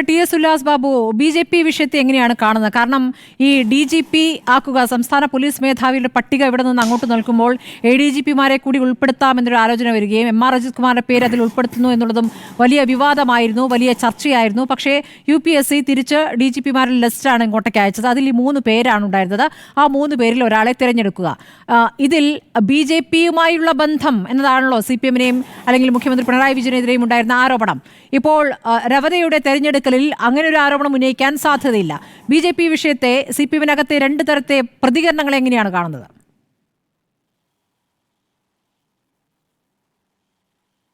TS. Ullas Babu, BJP. വിഷയത്തെ എങ്ങനെയാണ് കാണുന്നത്? കാരണം ഈ DGP ആക്കുക, സംസ്ഥാന പോലീസ് മേധാവിയുടെ പട്ടിക ഇവിടെ നിന്ന് അങ്ങോട്ട് നിൽക്കുമ്പോൾ ADGP-മാരെ കൂടി ഉൾപ്പെടുത്താമെന്നൊരു ആലോചന വരികയും MR അജിത് കുമാറിന്റെ പേര് അതിൽ ഉൾപ്പെടുത്തുന്നു എന്നുള്ളതും വലിയ വിവാദമായിരുന്നു, വലിയ ചർച്ചയായിരുന്നു. പക്ഷേ UPSC തിരിച്ച് DGP-മാരുടെ ലിസ്റ്റാണ് ഇങ്ങോട്ടേക്ക് അയച്ചത്. അതിൽ ഈ 3 പേരാണ് ഉണ്ടായിരുന്നത്. ആ 3 പേരിൽ ഒരാളെ തിരഞ്ഞെടുക്കുക. ഇതിൽ BJP-യുമായുള്ള ബന്ധം എന്നതാണല്ലോ CPM-നെയും അല്ലെങ്കിൽ മുഖ്യമന്ത്രി പിണറായി വിജയനെതിരെയും ഉണ്ടായിരുന്ന ആരോപണം. ഇപ്പോൾ രവതയുടെ തെരഞ്ഞെടുക്കലിൽ അങ്ങനെ ഒരു ആരോപണം ഉന്നയിക്കാൻ സാധ്യതയില്ല. BJP വിഷയത്തെ CPM-നകത്തെ 2 തരത്തെ പ്രതികരണങ്ങൾ എങ്ങനെയാണ് കാണുന്നത്?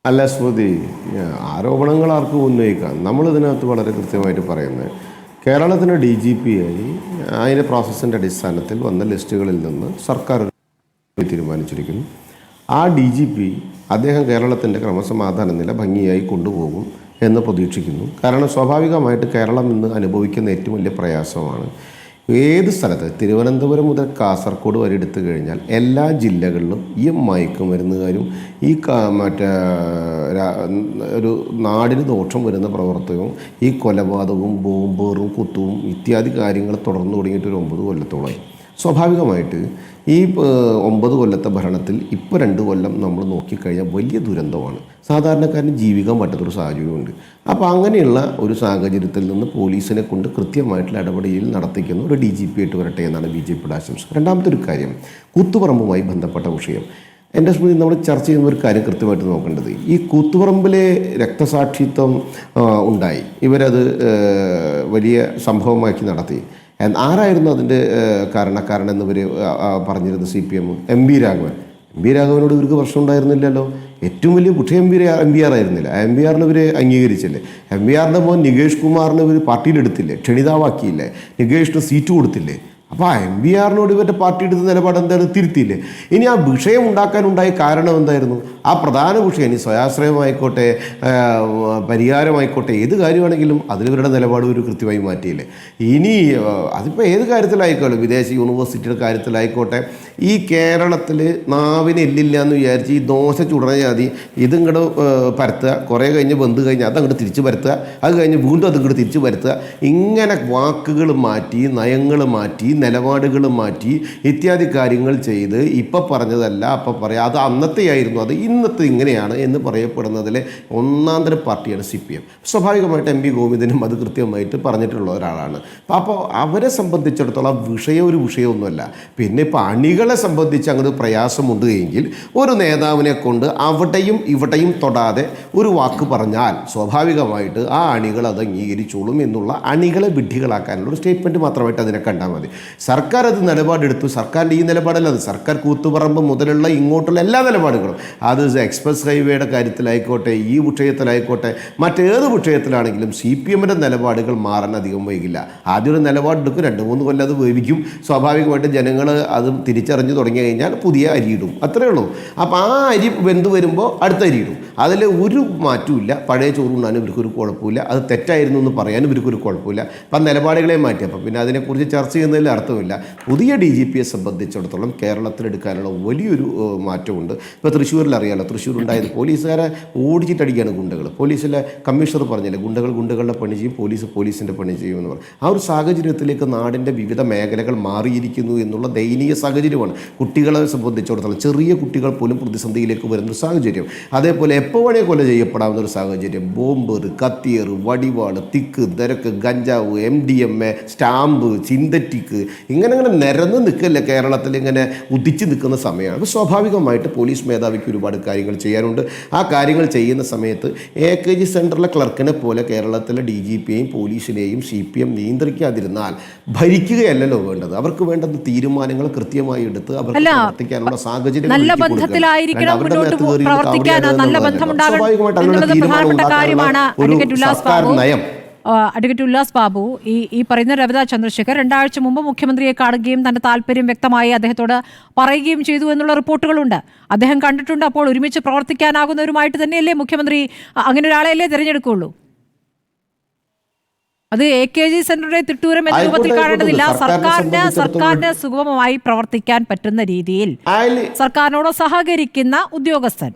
അല്ല സ്മൃതി, ആരോപണങ്ങൾ ആർക്കും ഉന്നയിക്കാം. നമ്മളിതിനകത്ത് വളരെ കൃത്യമായിട്ട് പറയുന്നത്, കേരളത്തിന് DGP ആയി അതിൻ്റെ പ്രോസസ്സിൻ്റെ അടിസ്ഥാനത്തിൽ വന്ന ലിസ്റ്റുകളിൽ നിന്ന് സർക്കാർ തീരുമാനിച്ചിരിക്കുന്നു. ആ DGP അദ്ദേഹം കേരളത്തിൻ്റെ ക്രമസമാധാന നില ഭംഗിയായി കൊണ്ടുപോകും എന്ന് പ്രതീക്ഷിക്കുന്നു. കാരണം സ്വാഭാവികമായിട്ട് കേരളം ഇന്ന് അനുഭവിക്കുന്ന ഏറ്റവും വലിയ പ്രയാസമാണ് ഏത് സ്ഥലത്ത്, തിരുവനന്തപുരം മുതൽ കാസർഗോഡ് വരെ എടുത്തു കഴിഞ്ഞാൽ എല്ലാ ജില്ലകളിലും ഈ മയക്കുമരുന്നുകാരും ഈ ഒരു നാടിന് ദോഷം വരുന്ന പ്രവർത്തനവും ഈ കൊലപാതകവും ബോംബേറും കുത്തുവും ഇത്യാദി കാര്യങ്ങൾ തുടർന്നു തുടങ്ങിയിട്ട് ഒരു 9 കൊല്ലത്തോളമായി. സ്വാഭാവികമായിട്ട് ഈ 9 കൊല്ലത്തെ ഭരണത്തിൽ ഇപ്പോൾ 2 കൊല്ലം നമ്മൾ നോക്കിക്കഴിഞ്ഞാൽ വലിയ ദുരന്തമാണ്. സാധാരണക്കാരന് ജീവിക്കാൻ പറ്റാത്തൊരു സാഹചര്യമുണ്ട്. അപ്പോൾ അങ്ങനെയുള്ള ഒരു സാഹചര്യത്തിൽ നിന്ന് പോലീസിനെ കൊണ്ട് കൃത്യമായിട്ടുള്ള ഇടപെടൽ നടത്തിക്കുന്ന ഒരു DGP ആയിട്ട് വരട്ടെ എന്നാണ് BJP-യുടെ ആശംസ. രണ്ടാമത്തെ ഒരു കാര്യം, കൂത്തുപറമ്പുമായി ബന്ധപ്പെട്ട വിഷയം. എൻ്റെ സ്മൃതി, നമ്മൾ ചർച്ച ചെയ്യുന്ന ഒരു കാര്യം കൃത്യമായിട്ട് നോക്കേണ്ടത്, ഈ കൂത്തുപറമ്പിലെ രക്തസാക്ഷിത്വം ഉണ്ടായി, ഇവരത് വലിയ സംഭവമാക്കി നടത്തി. ആരായിരുന്നു അതിൻ്റെ കാരണക്കാരൻ എന്നിവർ പറഞ്ഞിരുന്നു? CPM. MB രാഘവൻ. MB രാഘവനോട് ഇവർക്ക് പ്രശ്നം ഉണ്ടായിരുന്നില്ലല്ലോ. ഏറ്റവും വലിയ കുട്ടി MBR ആയിരുന്നില്ല. MBRന് ഇവർ അംഗീകരിച്ചില്ലേ? MBRൻ്റെ മോൻ നികേഷ് കുമാറിന് ഇവർ പാർട്ടിയിലെടുത്തില്ലേ? ക്ഷണിതാവാക്കിയില്ലേ? നികേഷിന് സീറ്റ് കൊടുത്തില്ലേ? അപ്പോൾ MBRനോട് ഇവരുടെ പാർട്ടി എടുത്ത നിലപാട് എന്തായാലും തിരുത്തിയില്ലേ? ഇനി ആ വിഷയം ഉണ്ടാക്കാനുണ്ടായ കാരണം എന്തായിരുന്നു? ആ പ്രധാന വിഷയം, ഇനി സ്വയാശ്രയമായിക്കോട്ടെ പരിഹാരമായിക്കോട്ടെ ഏത് കാര്യമാണെങ്കിലും അതിലിവരുടെ നിലപാട് ഒരു കൃത്യമായി മാറ്റിയില്ലേ? ഇനി അതിപ്പോൾ ഏത് കാര്യത്തിലായിക്കോട്ടെ, വിദേശ യൂണിവേഴ്സിറ്റിയുടെ കാര്യത്തിലായിക്കോട്ടെ, ഈ കേരളത്തിൽ നാവിന് എല്ലില്ല എന്ന് വിചാരിച്ച് ഈ ദോശ ചുടണ ജാതി ഇതിങ്ങോട്ട് പരത്തുക, കുറേ കഴിഞ്ഞ് ബന്ധു കഴിഞ്ഞ് അതങ്ങോട്ട് തിരിച്ച് പരത്തുക, അത് കഴിഞ്ഞ് വീണ്ടും അതിങ്ങോട്ട് തിരിച്ച് പരത്തുക, ഇങ്ങനെ വാക്കുകൾ മാറ്റി, നയങ്ങൾ മാറ്റി, നിലപാടുകൾ മാറ്റി ഇത്യാദി കാര്യങ്ങൾ ചെയ്ത് ഇപ്പം പറഞ്ഞതല്ല അപ്പം പറയാം, അത് അന്നത്തെയായിരുന്നു, അത് ഇന്നത്തെ ഇങ്ങനെയാണ് എന്ന് പറയപ്പെടുന്നതിലെ ഒന്നാന്തരം പാർട്ടിയാണ് CPM. സ്വാഭാവികമായിട്ട് MB ഗോവിന്ദനും അത് കൃത്യമായിട്ട് പറഞ്ഞിട്ടുള്ള ഒരാളാണ്. അപ്പോൾ അവരെ സംബന്ധിച്ചിടത്തോളം വിഷയം ഒരു വിഷയമൊന്നുമല്ല. പിന്നെ ഇപ്പോൾ അണികളെ സംബന്ധിച്ച് അങ്ങനെ പ്രയാസമുണ്ട് എങ്കിൽ ഒരു നേതാവിനെ കൊണ്ട് അവിടെയും ഇവിടെയും തൊടാതെ ഒരു വാക്ക് പറഞ്ഞാൽ സ്വാഭാവികമായിട്ട് ആ അണികൾ അത് അംഗീകരിച്ചോളും എന്നുള്ള അണികളെ വിഡ്ഢികളാക്കാനുള്ള ഒരു സ്റ്റേറ്റ്മെൻറ്റ് മാത്രമായിട്ട് അതിനെ കണ്ടാൽ മതി. സർക്കാർ അത് നിലപാടെടുത്തു. സർക്കാരിൻ്റെ ഈ നിലപാടല്ല, അത് സർക്കാർ കൂത്തുപറമ്പ് മുതലുള്ള ഇങ്ങോട്ടുള്ള എല്ലാ നിലപാടുകളും, അത് എക്സ്പ്രസ് ഹൈവേയുടെ കാര്യത്തിലായിക്കോട്ടെ, ഈ വിഷയത്തിലായിക്കോട്ടെ, മറ്റേത് വിഷയത്തിലാണെങ്കിലും CPM-ൻ്റെ നിലപാടുകൾ മാറാൻ അധികം വൈകില്ല. ആദ്യം ഒരു നിലപാടെടുക്കും, 2-3 കൊല്ലം അത് വേവിക്കും. സ്വാഭാവികമായിട്ട് ജനങ്ങൾ അത് തിരിച്ചറിഞ്ഞു തുടങ്ങി കഴിഞ്ഞാൽ പുതിയ അരിയിടും, അത്രയേ ഉള്ളൂ. അപ്പോൾ ആ അരി വെന്ത് വരുമ്പോൾ അടുത്ത അരിയിടും. അതിൽ ഒരു മാറ്റമില്ല. പഴയ ചോറുണ്ണാനും ഇവർക്കൊരു കുഴപ്പമില്ല, അത് തെറ്റായിരുന്നു എന്ന് പറയാനും ഇവർക്കൊരു കുഴപ്പമില്ല. അപ്പം നിലപാടുകളെ മാറ്റി. അപ്പം പിന്നെ അതിനെക്കുറിച്ച് ചർച്ച ചെയ്യുന്നതിൽ അർത്ഥമില്ല. പുതിയ DGP-യെ സംബന്ധിച്ചിടത്തോളം കേരളത്തിലെടുക്കാനുള്ള വലിയൊരു മാറ്റമുണ്ട്. ഇപ്പോൾ തൃശ്ശൂരിൽ അറിയാമല്ലോ, തൃശ്ശൂരുണ്ടായത് പോലീസുകാരെ ഓടിച്ചിട്ടടിക്കുകയാണ് ഗുണ്ടകൾ. പോലീസിലെ കമ്മീഷണർ പറഞ്ഞില്ലേ, ഗുണ്ടകളുടെ പണി ചെയ്യും, പോലീസിൻ്റെ പണി ചെയ്യുമെന്ന് പറഞ്ഞു. ആ ഒരു സാഹചര്യത്തിലേക്ക് നാടിൻ്റെ വിവിധ മേഖലകൾ മാറിയിരിക്കുന്നു എന്നുള്ള ദയനീയ സാഹചര്യമാണ്. കുട്ടികളെ സംബന്ധിച്ചിടത്തോളം ചെറിയ കുട്ടികൾ പോലും പ്രതിസന്ധിയിലേക്ക് വരുന്നൊരു സാഹചര്യം. അതേപോലെ എപ്പോൾ വേണേ കൊല ചെയ്യപ്പെടാവുന്ന ഒരു സാഹചര്യം. ബോംബർ, കത്തിയർ, വടിവാള്, തിക്ക് തിരക്ക്, ഗഞ്ചാവ്, MDMA, സ്റ്റാമ്പ്, സിന്തറ്റിക്, ഇങ്ങനെ നിരന്ന് നിൽക്കല്ലേ കേരളത്തിൽ, ഇങ്ങനെ ഉദിച്ച് നിൽക്കുന്ന സമയമാണ്. അപ്പോൾ സ്വാഭാവികമായിട്ട് പോലീസ് മേധാവിക്ക് ഒരുപാട് കാര്യങ്ങൾ ചെയ്യാനുണ്ട്. ആ കാര്യങ്ങൾ ചെയ്യുന്ന സമയത്ത് AKG സെൻറ്ററിലെ ക്ലർക്കിനെ പോലെ കേരളത്തിലെ DGP-യെയും പോലീസിനെയും CPM നിയന്ത്രിക്കാതിരുന്നാൽ ഭരിക്കുകയല്ലല്ലോ വേണ്ടത്. അവർക്ക് വേണ്ടത് തീരുമാനങ്ങൾ കൃത്യമായി എടുത്ത് അവർക്ക് പ്രവർത്തിക്കാനുള്ള സാഹചര്യം നയം. അഡ്വക്കേറ്റ് ഉല്ലാസ് ബാബു, ഈ പറയുന്ന രവത ചന്ദ്രശേഖർ 2 ആഴ്ച മുമ്പ് മുഖ്യമന്ത്രിയെ കാണുകയും തന്റെ താല്പര്യം വ്യക്തമായി അദ്ദേഹത്തോട് പറയുകയും ചെയ്തു എന്നുള്ള റിപ്പോർട്ടുകളുണ്ട്. അദ്ദേഹം കണ്ടിട്ടുണ്ട്. അപ്പോൾ ഒരുമിച്ച് പ്രവർത്തിക്കാനാകുന്നവരുമായിട്ട് തന്നെയല്ലേ മുഖ്യമന്ത്രി അങ്ങനെ ഒരാളെയല്ലേ തിരഞ്ഞെടുക്കുകയുള്ളൂ? അത് AKG സെന്ററുടെ തിട്ടൂരം എന്ന രൂപത്തിൽ കാണേണ്ടതില്ല. സർക്കാരിന് സുഗമമായി പ്രവർത്തിക്കാൻ പറ്റുന്ന രീതിയിൽ സർക്കാരിനോട് സഹകരിക്കുന്ന ഉദ്യോഗസ്ഥൻ.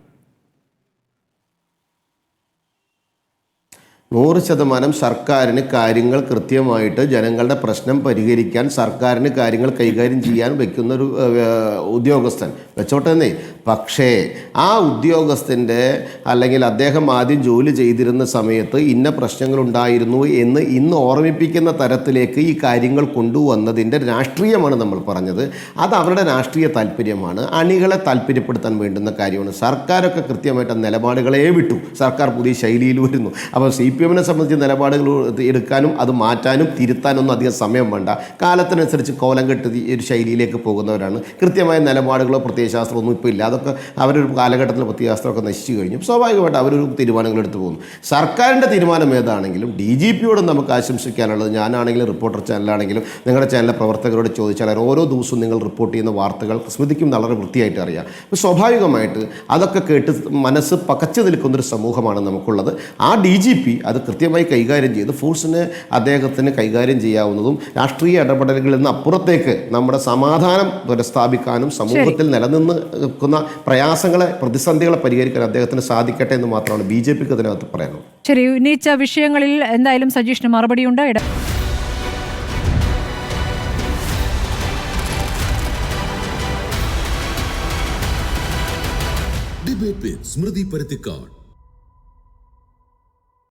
100% സർക്കാരിന് കാര്യങ്ങൾ കൃത്യമായിട്ട് ജനങ്ങളുടെ പ്രശ്നം പരിഹരിക്കാൻ, സർക്കാരിന് കാര്യങ്ങൾ കൈകാര്യം ചെയ്യാൻ വെക്കുന്നൊരു ഉദ്യോഗസ്ഥൻ വെച്ചോട്ടെന്നേ. പക്ഷേ ആ ഉദ്യോഗസ്ഥൻ്റെ അല്ലെങ്കിൽ അദ്ദേഹം ആദ്യം ജോലി ചെയ്തിരുന്ന സമയത്ത് ഇന്ന പ്രശ്നങ്ങളുണ്ടായിരുന്നു എന്ന് ഇന്ന് ഓർമ്മിപ്പിക്കുന്ന തരത്തിലേക്ക് ഈ കാര്യങ്ങൾ കൊണ്ടുവന്നതിൻ്റെ രാഷ്ട്രീയമാണ് നമ്മൾ പറഞ്ഞത്. അത് അവരുടെ രാഷ്ട്രീയ താല്പര്യമാണ്, അണികളെ താല്പര്യപ്പെടുത്താൻ വേണ്ടുന്ന കാര്യമാണ്. സർക്കാരൊക്കെ കൃത്യമായിട്ട് നിലപാടുകളെ വിട്ടു. സർക്കാർ പുതിയ ശൈലിയിൽ വരുന്നു. അപ്പോൾ CPM-നെ സംബന്ധിച്ച് നിലപാടുകൾ എടുക്കാനും അത് മാറ്റാനും തിരുത്താനൊന്നും അധികം സമയം വേണ്ട. കാലത്തിനനുസരിച്ച് കോലം കെട്ടി ഒരു ശൈലിയിലേക്ക് പോകുന്നവരാണ്. കൃത്യമായ നിലപാടുകളോ പ്രത്യയശാസ്ത്രമൊന്നും ഇപ്പോൾ ഇല്ല. അതൊക്കെ അവരൊരു കാലഘട്ടത്തിൽ പ്രത്യയശാസ്ത്രമൊക്കെ നശിച്ചു കഴിഞ്ഞു. സ്വാഭാവികമായിട്ട് അവരൊരു തീരുമാനങ്ങൾ എടുത്തു പോകുന്നു. സർക്കാരിൻ്റെ തീരുമാനം ഏതാണെങ്കിലും DGP-യോടും നമുക്ക് ആശംസിക്കാനുള്ളത്, ഞാനാണെങ്കിലും റിപ്പോർട്ടർ ചാനലാണെങ്കിലും നിങ്ങളുടെ ചാനലിലെ പ്രവർത്തകരോട് ചോദിച്ചാൽ ഓരോ ദിവസവും നിങ്ങൾ റിപ്പോർട്ട് ചെയ്യുന്ന വാർത്തകൾ സ്മൃതിക്കും വളരെ വൃത്തിയായിട്ട് അറിയാം. അപ്പോൾ സ്വാഭാവികമായിട്ട് അതൊക്കെ കേട്ട് മനസ്സ് പകച്ചു നിൽക്കുന്നൊരു സമൂഹമാണ് നമുക്കുള്ളത്. ആ DGP അത് കൃത്യമായി കൈകാര്യം ചെയ്ത് ഫോഴ്സിന് അദ്ദേഹത്തിന് കൈകാര്യം ചെയ്യാവുന്നതും രാഷ്ട്രീയ ഇടപെടലുകളിൽ നിന്ന് അപ്പുറത്തേക്ക് നമ്മുടെ സമാധാനം പുനഃസ്ഥാപിക്കാനും സമൂഹത്തിൽ നിലനിന്ന് നിൽക്കുന്ന പ്രയാസങ്ങളെ, പ്രതിസന്ധികളെ പരിഹരിക്കാൻ അദ്ദേഹത്തിന് സാധിക്കട്ടെ എന്ന് മാത്രമാണ് BJP-ക്ക് അതിനകത്ത് പറയുന്നത്. ശരി, ഉന്നയിച്ച വിഷയങ്ങളിൽ എന്തായാലും സജീഷിന് മറുപടിയുണ്ട്. ഡിബേറ്റ് വിത്ത് സ്മൃതി പരുത്തിക്കാട്.